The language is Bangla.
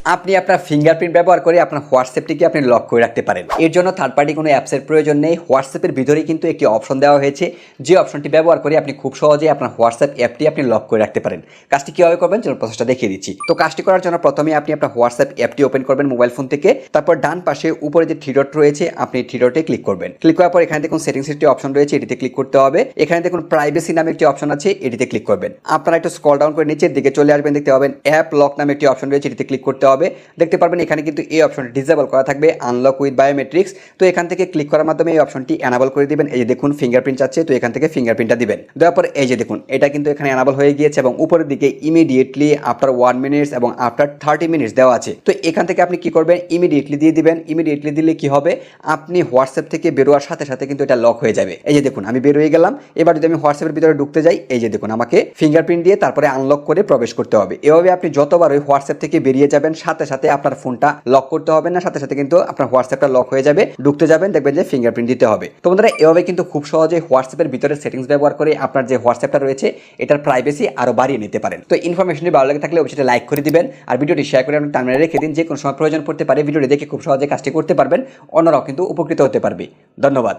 আপনি আপনার ফিঙ্গারপ্রিন্ট ব্যবহার করে আপনার হোয়াটসঅ্যাপটিকে আপনি লক করে রাখতে পারেন। এর জন্য থার্ড পার্টি কোনো অ্যাপসের প্রয়োজন নেই। হোয়াটসঅ্যাপের ভিতরেই কিন্তু একটি অপশন দেওয়া হয়েছে, যে অপশনটি ব্যবহার করে আপনি খুব সহজেই আপনার হোয়াটসঅ্যাপ অ্যাপটি আপনি লক করে রাখতে পারেন। কাজটি কীভাবে করবেন চলুন প্রসেসটা দেখিয়ে দিচ্ছি। তো কাজটি করার জন্য প্রথমে আপনি আপনার হোয়াটসঅ্যাপ অ্যাপটি ওপেন করবেন মোবাইল ফোন থেকে। তারপর ডান পাশে উপরে যে থ্রি ডট রয়েছে আপনি থ্রি ডটে ক্লিক করবেন। ক্লিক করার পর এখানে দেখুন সেটিংসের একটি অপশন রয়েছে, এটিতে ক্লিক করতে হবে। এখানে দেখুন প্রাইভেসি নামে একটি অপশন আছে, এটিতে ক্লিক করবেন। আপনারা একটু স্ক্রল ডাউন করে নিচের দিকে চলে আসবেন, দেখতে পাবেন অ্যাপ লক নামে একটি অপশন রয়েছে, এটিতে ক্লিক করতে হবে। দেখতে পারবেন এখানে কিন্তু এই অপশনটি ডিসেবল করা থাকবে, আনলক উইথ বায়োমেট্রিক্স। তো এখান থেকে ক্লিক করার মাধ্যমে এই অপশনটি এনাবল করে দিবেন। এই যে দেখুন ফিঙ্গারপ্রিন্ট চাচ্ছে, তো এখান থেকে ফিঙ্গারপ্রিন্টটা দিবেন। দেওয়ার পর এই যে দেখুন এটা কিন্তু এখানে এনাবল হয়ে গিয়েছে এবং উপরের দিকে ইমিডিয়েটলি আফটার 1 মিনিটস এবং আফটার 30 মিনিটস দেওয়া আছে। তো এখান থেকে আপনি কি করবেন, ইমিডিয়েটলি দিয়ে দিবেন। ইমিডিয়েটলি দিলে কি হবে, আপনি হোয়াটসঅ্যাপ থেকে বেরোয়ার সাথে সাথে কিন্তু এটা লক হয়ে যাবে। এই যে দেখুন আমি বের হয়ে গেলাম। এবার যদি আমি হোয়াটসঅ্যাপের ভিতরে ঢুকতে যাই, এই যে দেখুন আমাকে ফিঙ্গারপ্রিন্ট দিয়ে তারপরে আনলক করে প্রবেশ করতে হবে। এভাবে আপনি যতবার ওই হোয়াটসঅ্যাপ থেকে বেরিয়ে যাবেন সাথে সাথে আপনার ফোনটা লক করতে হবে না, সাথে সাথে কিন্তু আপনার হোয়াটসঅ্যাপটা লক হয়ে যাবে। ঢুকতে যাবেন দেখবেন যে ফিঙ্গারপ্রিন্ট দিতে হবে। তো বন্ধুরা এভাবে কিন্তু খুব সহজে হোয়াটসঅ্যাপের ভিতরে সেটিংস ব্যবহার করে আপনার যে হোয়াটসঅ্যাপটা রয়েছে এটার প্রাইভেসি আরো বাড়িয়ে নিতে পারেন। তো ইনফরমেশনটি ভালো লাগে থাকলে অবশ্যই লাইক করে দিবেন আর ভিডিওটি শেয়ার করে আপনার টাইমলাইনে রেখে দিন। যে কোনো সময় প্রয়োজন পড়তে পারে ভিডিওটি দেখে খুব সহজে কাজটি করতে পারবেন, অন্যরাও কিন্তু উপকৃত হতে পারবে। ধন্যবাদ।